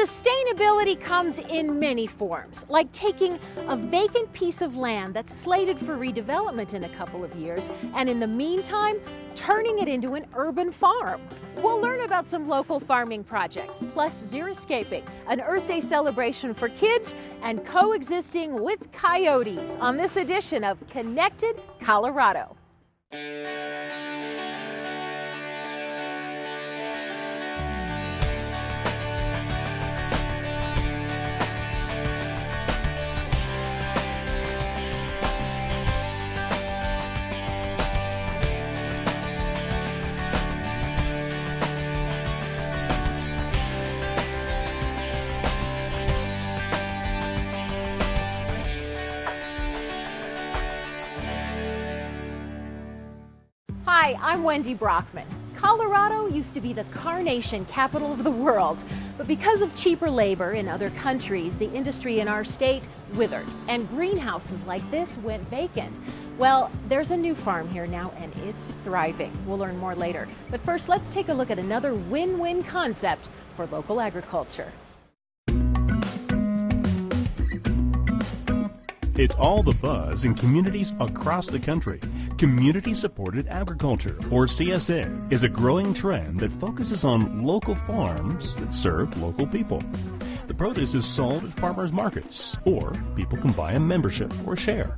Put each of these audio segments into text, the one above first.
Sustainability comes in many forms, like taking a vacant piece of land that's slated for redevelopment in a couple of years, and in the meantime, turning it into an urban farm. We'll learn about some local farming projects, plus xeriscaping, an Earth Day celebration for kids, and coexisting with coyotes on this edition of Connected Colorado. Hi, I'm Wendy Brockman. Colorado used to be the carnation capital of the world, but because of cheaper labor in other countries, the industry in our state withered, and greenhouses like this went vacant. Well, there's a new farm here now, and it's thriving. We'll learn more later. But first, let's take a look at another win-win concept for local agriculture. It's all the buzz in communities across the country. Community-supported agriculture, or CSA, is a growing trend that focuses on local farms that serve local people. The produce is sold at farmers markets, or people can buy a membership or share.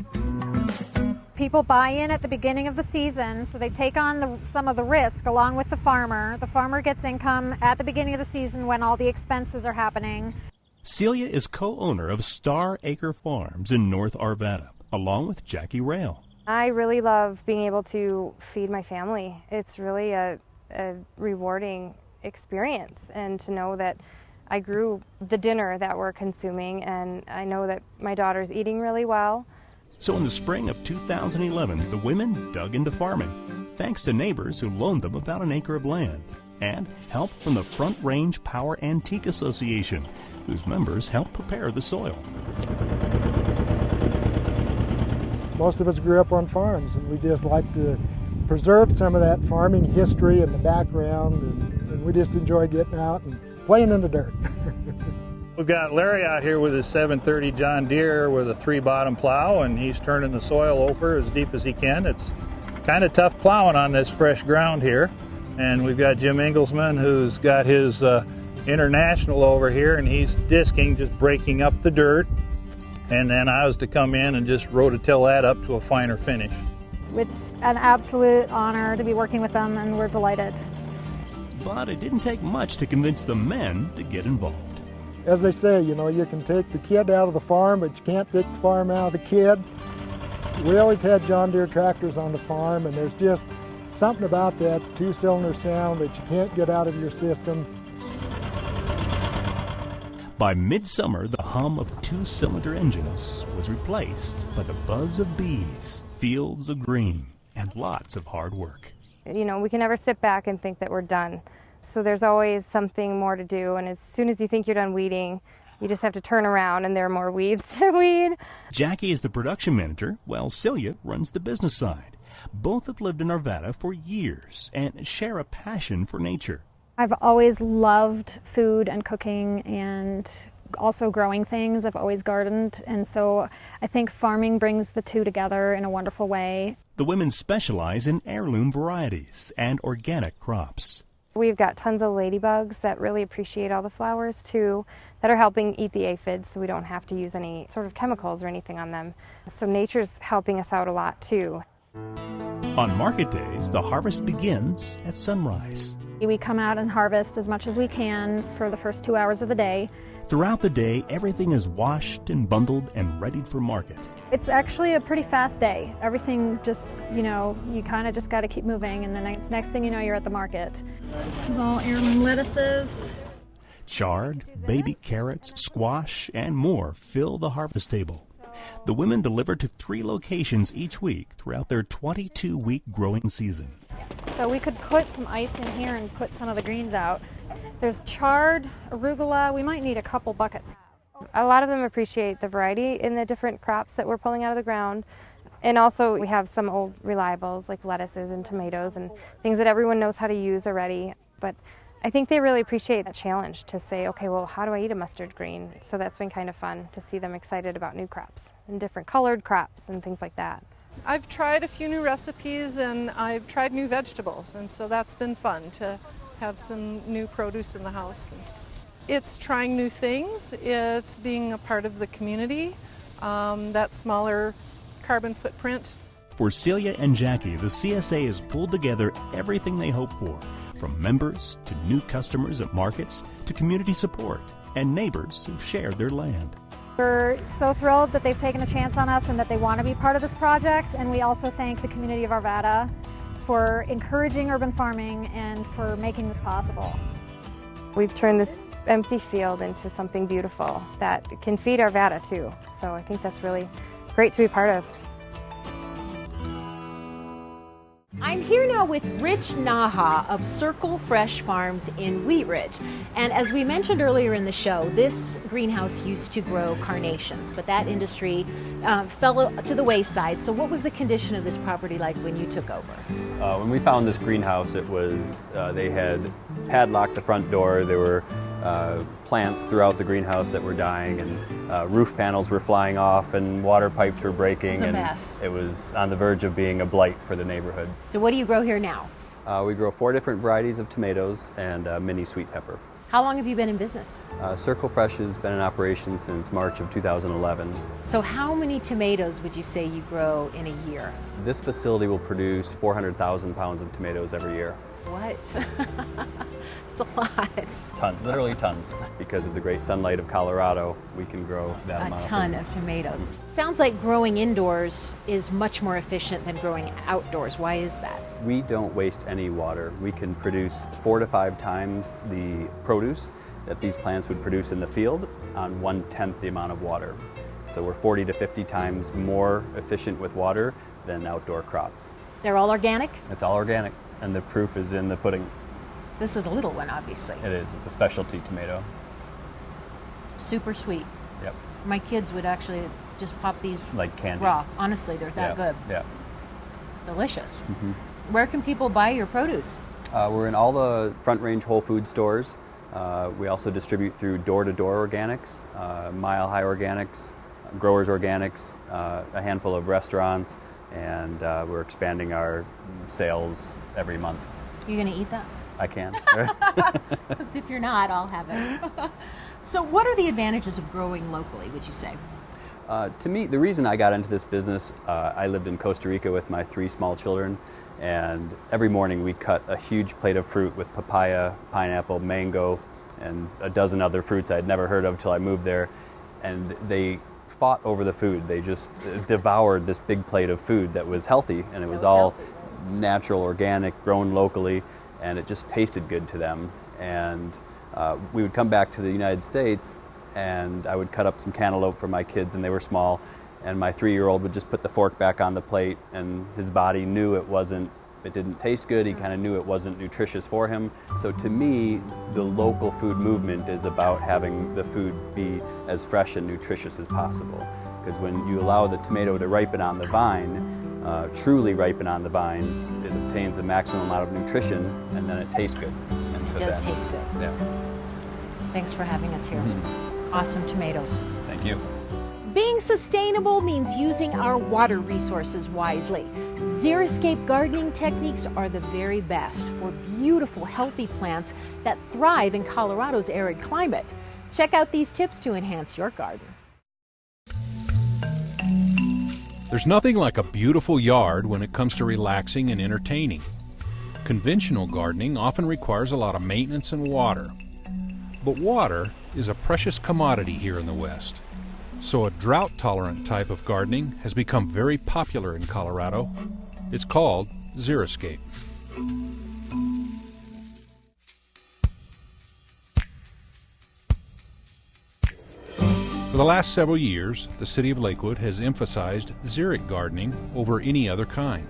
People buy in at the beginning of the season, so they take on some of the risk along with the farmer. The farmer gets income at the beginning of the season when all the expenses are happening. Celia is co-owner of Star Acre Farms in North Arvada, along with Jackie Raehl. I really love being able to feed my family. It's really a rewarding experience, and to know that I grew the dinner that we're consuming, and I know that my daughter's eating really well. So in the spring of 2011, the women dug into farming, thanks to neighbors who loaned them about an acre of land, and help from the Front Range Power Antique Association, whose members help prepare the soil. Most of us grew up on farms, and we just like to preserve some of that farming history and the background, and we just enjoy getting out and playing in the dirt. We've got Larry out here with his 730 John Deere with a 3-bottom plow, and he's turning the soil over as deep as he can. It's kind of tough plowing on this fresh ground here. And we've got Jim Engelsman, who's got his International over here, and he's disking, just breaking up the dirt. And then I was to come in and just rototill that up to a finer finish. It's an absolute honor to be working with them, and we're delighted. But it didn't take much to convince the men to get involved. As they say, you know, you can take the kid out of the farm, but you can't take the farm out of the kid. We always had John Deere tractors on the farm, and there's just something about that 2-cylinder sound that you can't get out of your system. By midsummer, the hum of 2-cylinder engines was replaced by the buzz of bees, fields of green, and lots of hard work. You know, we can never sit back and think that we're done. So there's always something more to do, and as soon as you think you're done weeding, you just have to turn around and there are more weeds to weed. Jackie is the production manager, while Celia runs the business side. Both have lived in Arvada for years and share a passion for nature. I've always loved food and cooking and also growing things. I've always gardened, and so I think farming brings the two together in a wonderful way. The women specialize in heirloom varieties and organic crops. We've got tons of ladybugs that really appreciate all the flowers too, that are helping eat the aphids, so we don't have to use any sort of chemicals or anything on them. So nature's helping us out a lot too. On market days, the harvest begins at sunrise. We come out and harvest as much as we can for the first 2 hours of the day. Throughout the day, everything is washed and bundled and readied for market. It's actually a pretty fast day. Everything just, you know, you kind of just got to keep moving, and the next thing you know, you're at the market. This is all heirloom lettuces. Chard, baby carrots, squash, and more fill the harvest table. The women deliver to 3 locations each week throughout their 22-week growing season. So we could put some ice in here and put some of the greens out. There's chard, arugula. We might need a couple buckets. A lot of them appreciate the variety in the different crops that we're pulling out of the ground. And also we have some old reliables like lettuces and tomatoes and things that everyone knows how to use already. But I think they really appreciate that challenge to say, okay, well, how do I eat a mustard green? So that's been kind of fun to see them excited about new crops and different colored crops and things like that. I've tried a few new recipes and I've tried new vegetables, and so that's been fun to have some new produce in the house. It's trying new things, it's being a part of the community, that smaller carbon footprint. For Celia and Jackie, the CSA has pulled together everything they hope for, from members to new customers at markets to community support and neighbors who've shared their land. We're so thrilled that they've taken a chance on us and that they want to be part of this project, and we also thank the community of Arvada for encouraging urban farming and for making this possible. We've turned this empty field into something beautiful that can feed Arvada too, so I think that's really great to be part of. I'm here now with Rich Naha of Circle Fresh Farms in Wheat Ridge. And as we mentioned earlier in the show, this greenhouse used to grow carnations, but that industry fell to the wayside. So what was the condition of this property like when you took over? When we found this greenhouse, it was, they had padlocked the front door. There were plants throughout the greenhouse that were dying, and roof panels were flying off, and water pipes were breaking. It was a mess. It was on the verge of being a blight for the neighborhood. So what do you grow here now? We grow 4 different varieties of tomatoes and mini sweet pepper. How long have you been in business? Circle Fresh has been in operation since March of 2011. So how many tomatoes would you say you grow in a year? This facility will produce 400,000 pounds of tomatoes every year. What? It's a lot. It's literally tons. Because of the great sunlight of Colorado, we can grow that amount. A ton of tomatoes. Sounds like growing indoors is much more efficient than growing outdoors. Why is that? We don't waste any water. We can produce 4 to 5 times the produce that these plants would produce in the field on 1/10 the amount of water. So we're 40 to 50 times more efficient with water than outdoor crops. They're all organic? It's all organic, and the proof is in the pudding. This is a little one, obviously. It is. It's a specialty tomato. Super sweet. Yep. My kids would actually just pop these like candy. Raw. Honestly, they're that good. Yeah. Delicious. Mm-hmm. Where can people buy your produce? We're in all the Front Range Whole Food stores. We also distribute through door-to-door organics, Mile High Organics, Growers Organics, a handful of restaurants, and we're expanding our sales every month. You gonna eat that? I can. Because if you're not, I'll have it. So what are the advantages of growing locally, would you say? To me, the reason I got into this business, I lived in Costa Rica with my 3 small children, and every morning we cut a huge plate of fruit with papaya, pineapple, mango, and a dozen other fruits I'd never heard of till I moved there, and they fought over the food. They just devoured this big plate of food that was healthy, and it was all natural, organic, grown locally, and it just tasted good to them. And we would come back to the United States, and I would cut up some cantaloupe for my kids, and they were small, and my 3-year-old would just put the fork back on the plate, and his body knew it didn't taste good. He kind of knew it wasn't nutritious for him. So to me, the local food movement is about having the food be as fresh and nutritious as possible. Because when you allow the tomato to ripen on the vine, truly ripen on the vine, it obtains the maximum amount of nutrition, and then it tastes good. And so it does taste good. Yeah. Thanks for having us here. Mm-hmm. Awesome tomatoes. Thank you. Being sustainable means using our water resources wisely. Xeriscape gardening techniques are the very best for beautiful, healthy plants that thrive in Colorado's arid climate. Check out these tips to enhance your garden. There's nothing like a beautiful yard when it comes to relaxing and entertaining. Conventional gardening often requires a lot of maintenance and water. But water is a precious commodity here in the West. So a drought-tolerant type of gardening has become very popular in Colorado. It's called xeriscape. For the last several years, the City of Lakewood has emphasized xeric gardening over any other kind.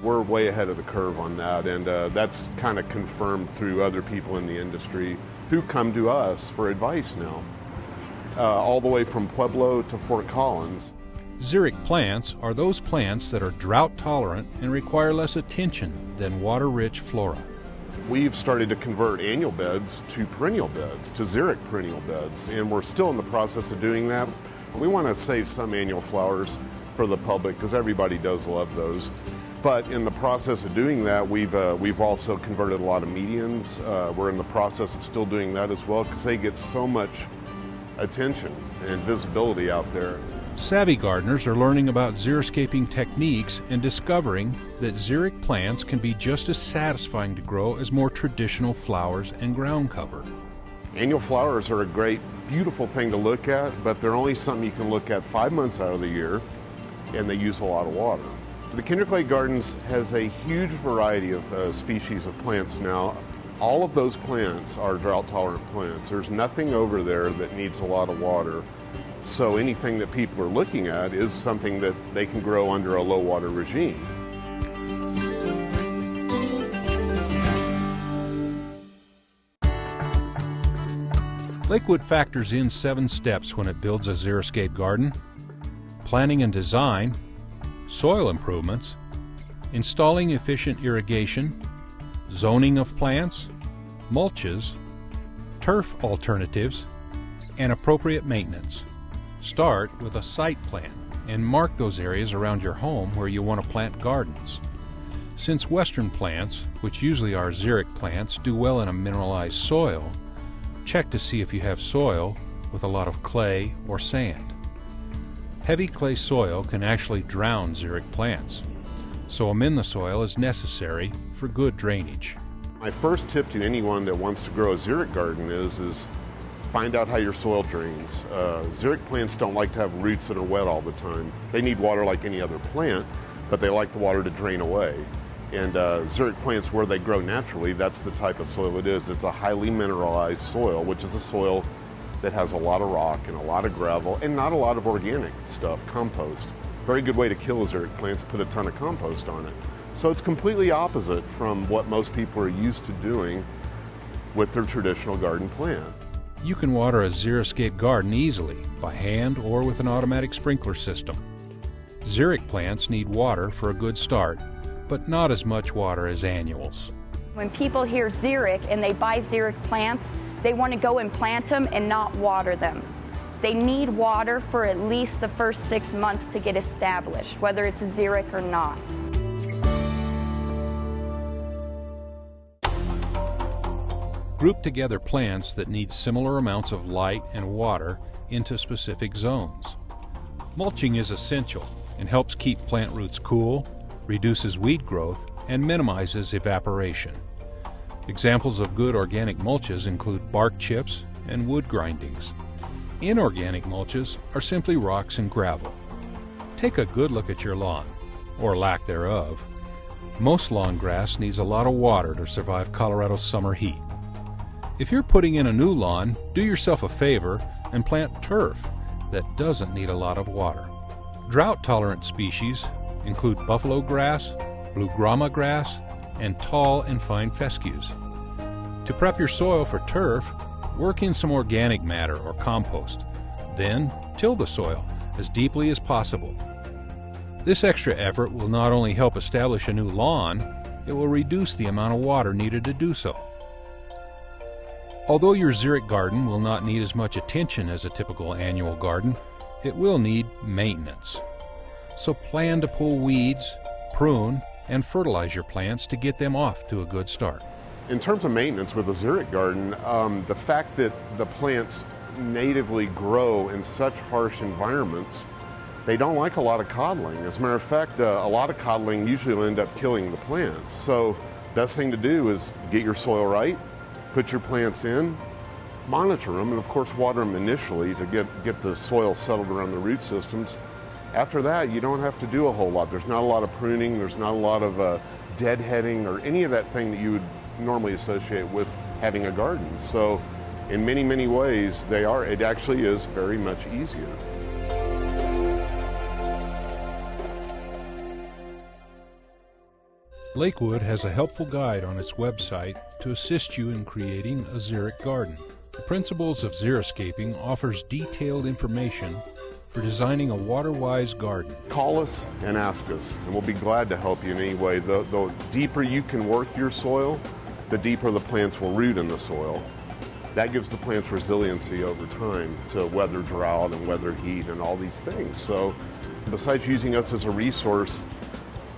We're way ahead of the curve on that, and that's kind of confirmed through other people in the industry who come to us for advice now. All the way from Pueblo to Fort Collins. Xeric plants are those plants that are drought tolerant and require less attention than water-rich flora. we've started to convert annual beds to perennial beds, to xeric perennial beds, and we're still in the process of doing that. We want to save some annual flowers for the public because everybody does love those. But in the process of doing that, we've also converted a lot of medians. We're in the process of still doing that as well because they get so much attention and visibility out there. Savvy gardeners are learning about xeriscaping techniques and discovering that xeric plants can be just as satisfying to grow as more traditional flowers and ground cover. Annual flowers are a great, beautiful thing to look at, but they're only something you can look at 5 months out of the year, and they use a lot of water. The Kinderclay Gardens has a huge variety of species of plants now. All of those plants are drought-tolerant plants. There's nothing over there that needs a lot of water. So anything that people are looking at is something that they can grow under a low water regime. Lakewood factors in 7 steps when it builds a xeriscape garden: planning and design, soil improvements, installing efficient irrigation, zoning of plants, mulches, turf alternatives, and appropriate maintenance. Start with a site plan and mark those areas around your home where you want to plant gardens. Since western plants, which usually are xeric plants, do well in a mineralized soil, check to see if you have soil with a lot of clay or sand. Heavy clay soil can actually drown xeric plants, so amend the soil is necessary for good drainage. My first tip to anyone that wants to grow a xeric garden is find out how your soil drains. Xeric plants don't like to have roots that are wet all the time. They need water like any other plant, but they like the water to drain away. And xeric plants, where they grow naturally, that's the type of soil it is. It's a highly mineralized soil, which is a soil that has a lot of rock and a lot of gravel and not a lot of organic stuff, compost. Very good way to kill xeric plants, put a ton of compost on it. So it's completely opposite from what most people are used to doing with their traditional garden plants. You can water a xeriscape garden easily, by hand or with an automatic sprinkler system. Xeric plants need water for a good start, but not as much water as annuals. When people hear xeric and they buy xeric plants, they want to go and plant them and not water them. They need water for at least the first 6 months to get established, whether it's a xeric or not. Group together plants that need similar amounts of light and water into specific zones. Mulching is essential and helps keep plant roots cool, reduces weed growth, and minimizes evaporation. Examples of good organic mulches include bark chips and wood grindings. Inorganic mulches are simply rocks and gravel. Take a good look at your lawn, or lack thereof. Most lawn grass needs a lot of water to survive Colorado's summer heat. If you're putting in a new lawn, do yourself a favor and plant turf that doesn't need a lot of water. Drought-tolerant species include buffalo grass, blue grama grass, and tall and fine fescues. To prep your soil for turf, work in some organic matter or compost. Then till the soil as deeply as possible. This extra effort will not only help establish a new lawn, it will reduce the amount of water needed to do so. Although your xeric garden will not need as much attention as a typical annual garden, it will need maintenance. So plan to pull weeds, prune, and fertilize your plants to get them off to a good start. In terms of maintenance with a xeric garden, the fact that the plants natively grow in such harsh environments, they don't like a lot of coddling. As a matter of fact, a lot of coddling usually will end up killing the plants. So best thing to do is get your soil right, put your plants in, monitor them, and of course water them initially to get the soil settled around the root systems. After that, you don't have to do a whole lot. There's not a lot of pruning, there's not a lot of deadheading or any of that thing that you would normally associate with having a garden. So in many, many ways, it actually is very much easier. Lakewood has a helpful guide on its website to assist you in creating a xeric garden. The Principles of Xeriscaping offers detailed information for designing a water-wise garden. Call us and ask us, and we'll be glad to help you in any way. The deeper you can work your soil, the deeper the plants will root in the soil. That gives the plants resiliency over time to weather drought and weather heat and all these things. So besides using us as a resource,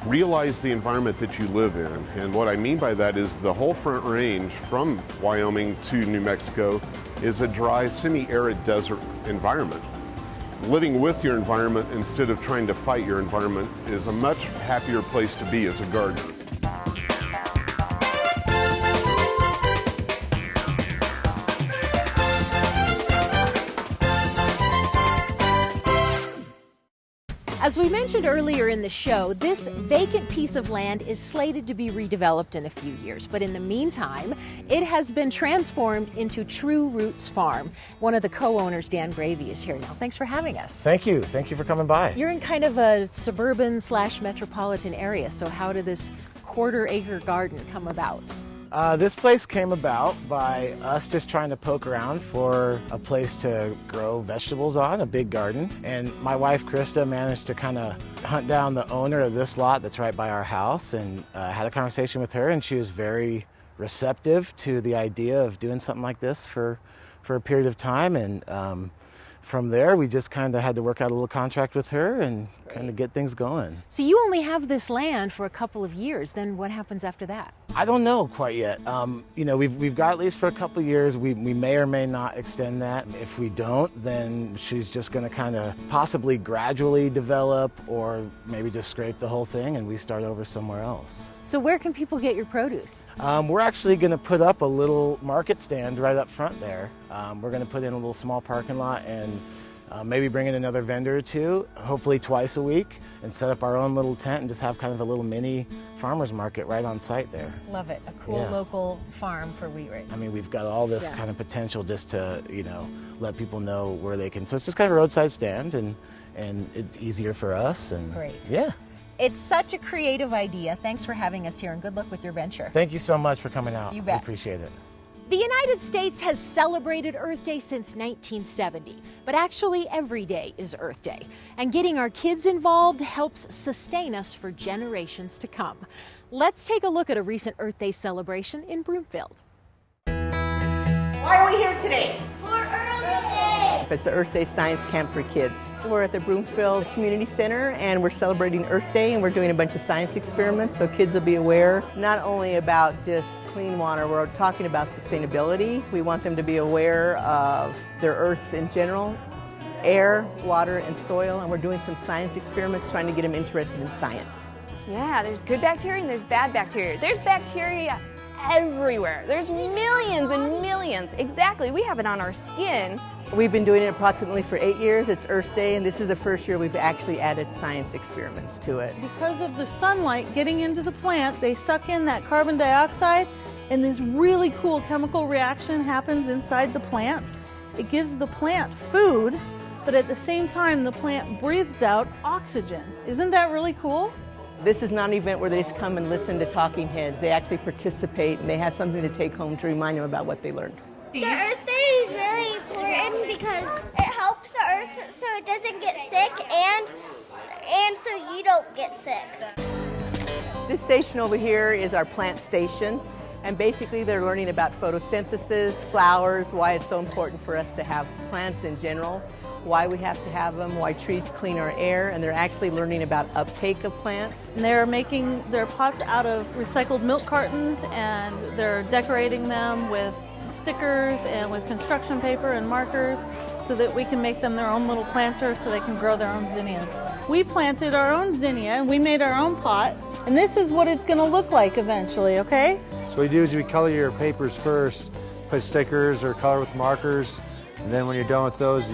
realize the environment that you live in. And what I mean by that is the whole Front Range from Wyoming to New Mexico is a dry, semi-arid desert environment. Living with your environment instead of trying to fight your environment is a much happier place to be as a gardener. As we mentioned earlier in the show, this vacant piece of land is slated to be redeveloped in a few years. But in the meantime, it has been transformed into True Roots Farm. One of the co-owners, Dan Graeve, is here now. Thanks for having us. Thank you. Thank you for coming by. You're in kind of a suburban/metropolitan area, so how did this quarter-acre garden come about? This place came about by us just trying to poke around for a place to grow vegetables on, a big garden. And my wife, Krista, managed to kind of hunt down the owner of this lot that's right by our house and had a conversation with her, and she was very receptive to the idea of doing something like this for a period of time. And from there, we just kind of had to work out a little contract with her and kind of get things going. So you only have this land for a couple of years. Then what happens after that? I don't know quite yet. You know, we've got at least for a couple of years. We may or may not extend that. If we don't, then she's just going to kind of possibly gradually develop, or maybe just scrape the whole thing and we start over somewhere else. So where can people get your produce? We're actually going to put up a little market stand right up front there. We're going to put in a little small parking lot and maybe bring in another vendor or two, hopefully twice a week, and set up our own little tent and just have kind of a little mini farmer's market right on site there. Love it. A cool local farm for wheat right now. I mean, we've got all this kind of potential just to, you know, let people know where they can. So it's just kind of a roadside stand, and it's easier for us. And great. Yeah. It's such a creative idea. Thanks for having us here, and good luck with your venture. Thank you so much for coming out. You bet. I appreciate it. The United States has celebrated Earth Day since 1970, but actually every day is Earth Day. And getting our kids involved helps sustain us for generations to come. Let's take a look at a recent Earth Day celebration in Broomfield. Why are we here today? For Earth Day! It's the Earth Day Science Camp for kids. We're at the Broomfield Community Center and we're celebrating Earth Day, and we're doing a bunch of science experiments so kids will be aware not only about just clean water, we're talking about sustainability. We want them to be aware of their earth in general, air, water, and soil, and we're doing some science experiments trying to get them interested in science. Yeah, there's good bacteria and there's bad bacteria. There's bacteria everywhere. There's millions and millions. Exactly, we have it on our skin. We've been doing it approximately for 8 years. It's Earth Day, and this is the first year we've actually added science experiments to it. Because of the sunlight getting into the plant, they suck in that carbon dioxide, and this really cool chemical reaction happens inside the plant. It gives the plant food, but at the same time, the plant breathes out oxygen. Isn't that really cool? This is not an event where they just come and listen to talking heads. They actually participate, and they have something to take home to remind them about what they learned. The Earth Day is really important because it helps the Earth so it doesn't get sick and so you don't get sick. This station over here is our plant station, and basically they're learning about photosynthesis, flowers, why it's so important for us to have plants in general, why we have to have them, why trees clean our air, and they're actually learning about uptake of plants. And they're making their pots out of recycled milk cartons, and they're decorating them with stickers and with construction paper and markers so that we can make them their own little planters so they can grow their own zinnias. We planted our own zinnia and we made our own pot, and this is what it's going to look like eventually, okay? So what we do is we color your papers first, put stickers or color with markers, and then when you're done with those,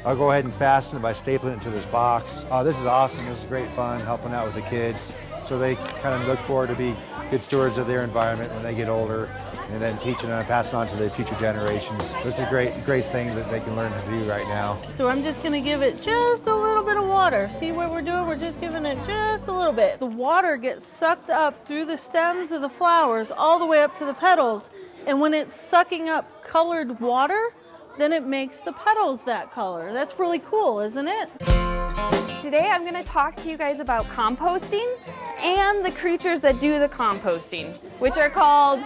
I'll go ahead and fasten it by stapling it to this box. This is awesome. This is great fun helping out with the kids, so they kind of look forward to be good stewards of their environment when they get older, and then teaching and passing on to the future generations. It's a great thing that they can learn to do right now. So I'm just going to give it just a little bit of water. See what we're doing? We're just giving it just a little bit. The water gets sucked up through the stems of the flowers all the way up to the petals, and when it's sucking up colored water, then it makes the petals that color. That's really cool, isn't it? Today I'm going to talk to you guys about composting and the creatures that do the composting, which are called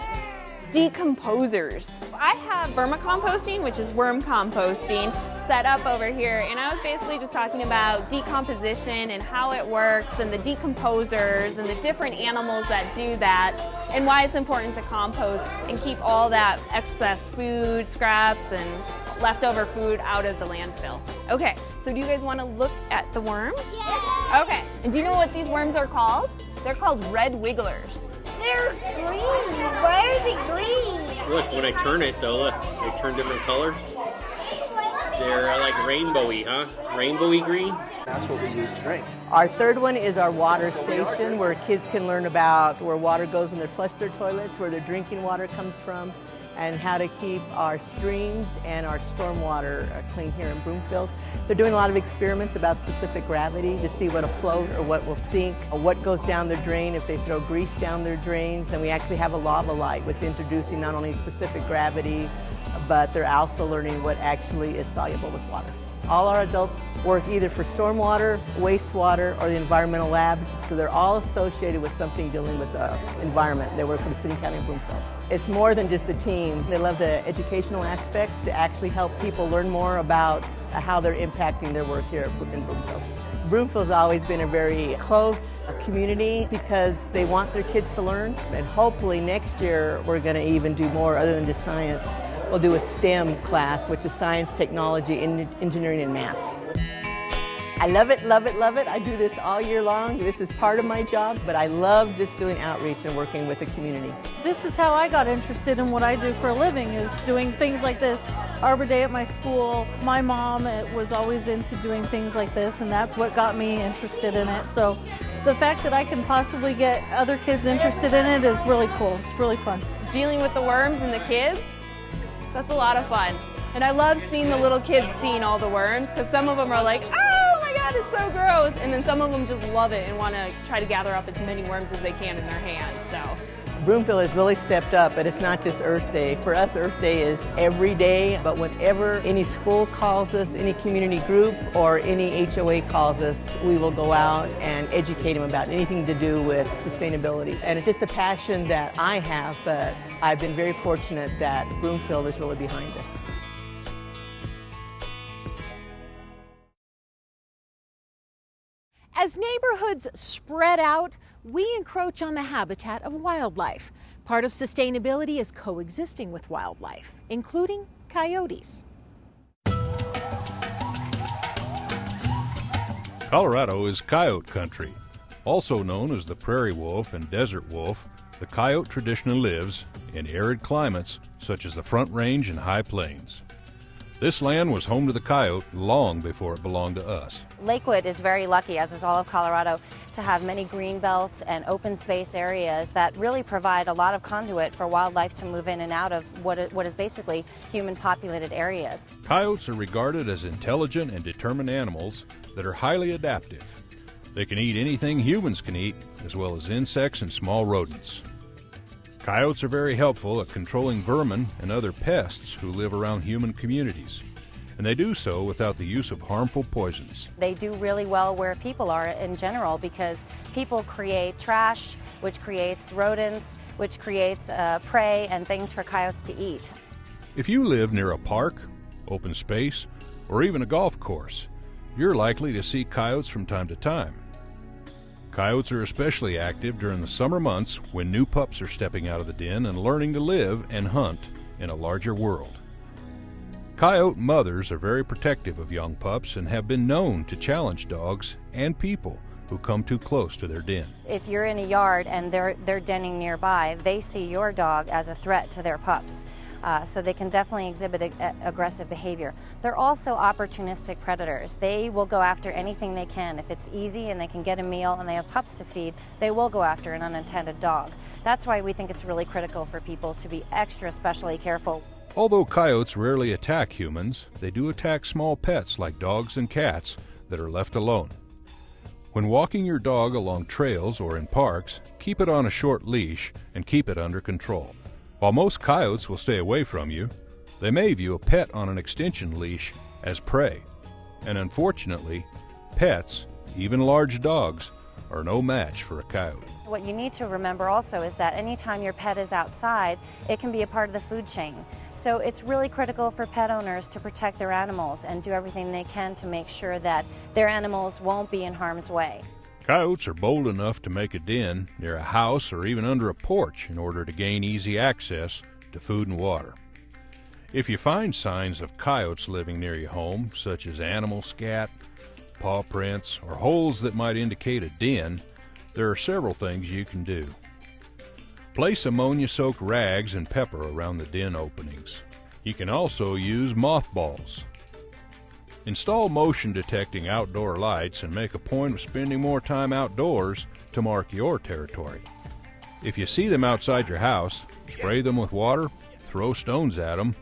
decomposers. I have vermicomposting, which is worm composting, set up over here, and I was basically just talking about decomposition and how it works and the decomposers and the different animals that do that and why it's important to compost and keep all that excess food, scraps, and leftover food out of the landfill. Okay, so do you guys want to look at the worms? Yeah. Okay, and do you know what these worms are called? They're called red wigglers. They're green. Why are they green? Look, when I turn it though, look, they turn different colors. They're like rainbowy, huh? Rainbowy green. That's what we use to drink. Our third one is our water station, where kids can learn about where water goes when they flush their toilets, where their drinking water comes from, and how to keep our streams and our stormwater clean here in Broomfield. They're doing a lot of experiments about specific gravity to see what'll float or what will sink, or what goes down their drain if they throw grease down their drains. And we actually have a lava light with introducing not only specific gravity, but they're also learning what actually is soluble with water. All our adults work either for stormwater, wastewater, or the environmental labs, so they're all associated with something dealing with the environment. They work for the City and County of Broomfield. It's more than just a team. They love the educational aspect to actually help people learn more about how they're impacting their work here in Broomfield. Broomfield's always been a very close community because they want their kids to learn, and hopefully next year we're going to even do more other than just science. We'll do a STEM class, which is science, technology, engineering, and math. I love it, love it, love it. I do this all year long. This is part of my job, but I love just doing outreach and working with the community. This is how I got interested in what I do for a living, is doing things like this. Arbor Day at my school. My mom was always into doing things like this, and that's what got me interested in it. So the fact that I can possibly get other kids interested in it is really cool. It's really fun. Dealing with the worms and the kids, that's a lot of fun. And I love seeing the little kids seeing all the worms, because some of them are like, oh my God, it's so gross. And then some of them just love it and want to try to gather up as many worms as they can in their hands. So Broomfield has really stepped up, but it's not just Earth Day. For us, Earth Day is every day, but whenever any school calls us, any community group, or any HOA calls us, we will go out and educate them about anything to do with sustainability. And it's just a passion that I have, but I've been very fortunate that Broomfield is really behind us. As neighborhoods spread out, we encroach on the habitat of wildlife. Part of sustainability is coexisting with wildlife, including coyotes. Colorado is coyote country. Also known as the prairie wolf and desert wolf, the coyote traditionally lives in arid climates such as the Front Range and High Plains. This land was home to the coyote long before it belonged to us. Lakewood is very lucky, as is all of Colorado, to have many green belts and open space areas that really provide a lot of conduit for wildlife to move in and out of what is basically human-populated areas. Coyotes are regarded as intelligent and determined animals that are highly adaptive. They can eat anything humans can eat, as well as insects and small rodents. Coyotes are very helpful at controlling vermin and other pests who live around human communities, and they do so without the use of harmful poisons. They do really well where people are in general, because people create trash, which creates rodents, which creates prey and things for coyotes to eat. If you live near a park, open space, or even a golf course, you're likely to see coyotes from time to time. Coyotes are especially active during the summer months when new pups are stepping out of the den and learning to live and hunt in a larger world. Coyote mothers are very protective of young pups and have been known to challenge dogs and people who come too close to their den. If you're in a yard and they're denning nearby, they see your dog as a threat to their pups. So they can definitely exhibit aggressive behavior. They're also opportunistic predators. They will go after anything they can. If it's easy and they can get a meal and they have pups to feed, they will go after an unintended dog. That's why we think it's really critical for people to be extra especially careful. Although coyotes rarely attack humans, they do attack small pets like dogs and cats that are left alone. When walking your dog along trails or in parks, keep it on a short leash and keep it under control. While most coyotes will stay away from you, they may view a pet on an extension leash as prey. And unfortunately, pets, even large dogs, are no match for a coyote. What you need to remember also is that anytime your pet is outside, it can be a part of the food chain. So it's really critical for pet owners to protect their animals and do everything they can to make sure that their animals won't be in harm's way. Coyotes are bold enough to make a den near a house or even under a porch in order to gain easy access to food and water. If you find signs of coyotes living near your home, such as animal scat, paw prints, or holes that might indicate a den, there are several things you can do. Place ammonia-soaked rags and pepper around the den openings. You can also use mothballs. Install motion-detecting outdoor lights and make a point of spending more time outdoors to mark your territory. If you see them outside your house, spray them with water, throw stones at them,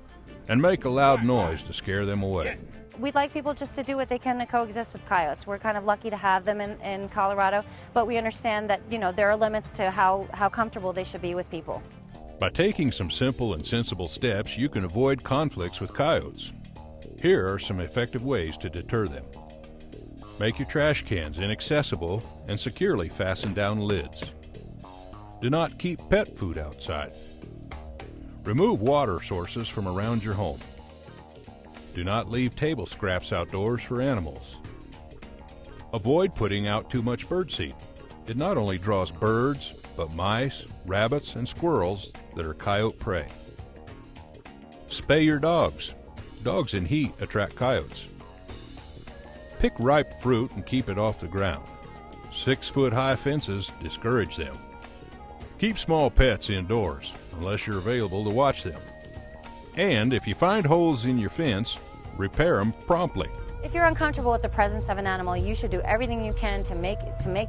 and make a loud noise to scare them away. We'd like people just to do what they can to coexist with coyotes. We're kind of lucky to have them in Colorado, but we understand that, there are limits to how comfortable they should be with people. By taking some simple and sensible steps, you can avoid conflicts with coyotes. Here are some effective ways to deter them. Make your trash cans inaccessible and securely fasten down lids. Do not keep pet food outside. Remove water sources from around your home. Do not leave table scraps outdoors for animals. Avoid putting out too much birdseed. It not only draws birds, but mice, rabbits, and squirrels that are coyote prey. Spay your dogs. Dogs in heat attract coyotes. Pick ripe fruit and keep it off the ground. 6-foot-high fences discourage them. Keep small pets indoors, unless you're available to watch them. And if you find holes in your fence, repair them promptly. If you're uncomfortable with the presence of an animal, you should do everything you can to make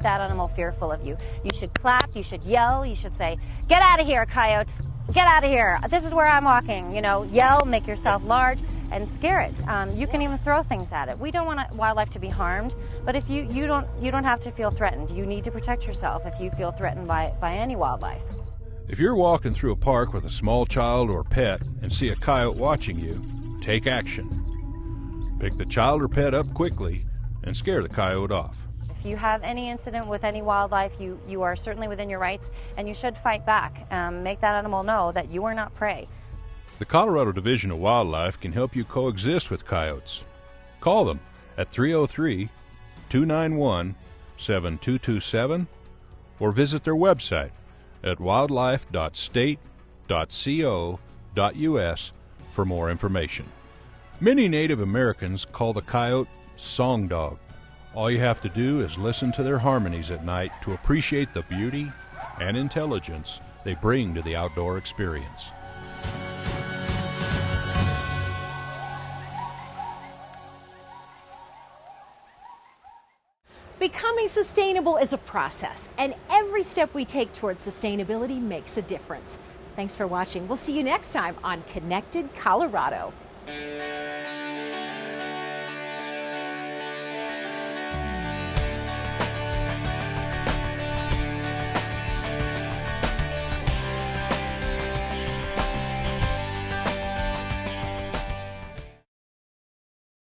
that animal fearful of you. You should clap, you should yell, you should say, "Get out of here, coyotes! Get out of here! This is where I'm walking." Yell, make yourself large, and scare it. You can even throw things at it. We don't want wildlife to be harmed, but if you don't have to feel threatened. You need to protect yourself if you feel threatened by any wildlife. If you're walking through a park with a small child or pet and see a coyote watching you, take action. Pick the child or pet up quickly and scare the coyote off. If you have any incident with any wildlife, you are certainly within your rights, and you should fight back. Make that animal know that you are not prey. The Colorado Division of Wildlife can help you coexist with coyotes. Call them at 303-291-7227 or visit their website at wildlife.state.co.us for more information. Many Native Americans call the coyote song dog. All you have to do is listen to their harmonies at night to appreciate the beauty and intelligence they bring to the outdoor experience. Becoming sustainable is a process, and every step we take towards sustainability makes a difference. Thanks for watching. We'll see you next time on Connected Colorado.